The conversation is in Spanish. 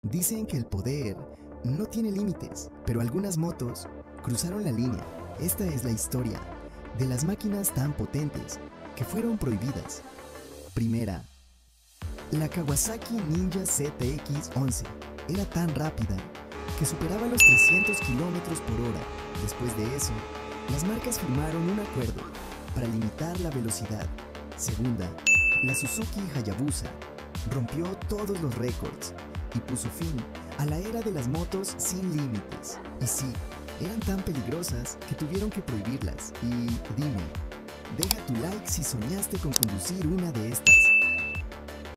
Dicen que el poder no tiene límites, pero algunas motos cruzaron la línea. Esta es la historia de las máquinas tan potentes que fueron prohibidas. Primera, la Kawasaki Ninja ZX-11 era tan rápida que superaba los 300 km por hora. Después de eso, las marcas firmaron un acuerdo para limitar la velocidad. Segunda, la Suzuki Hayabusa rompió todos los récords y puso fin a la era de las motos sin límites. Y sí, eran tan peligrosas que tuvieron que prohibirlas. Y dime, deja tu like si soñaste con conducir una de estas.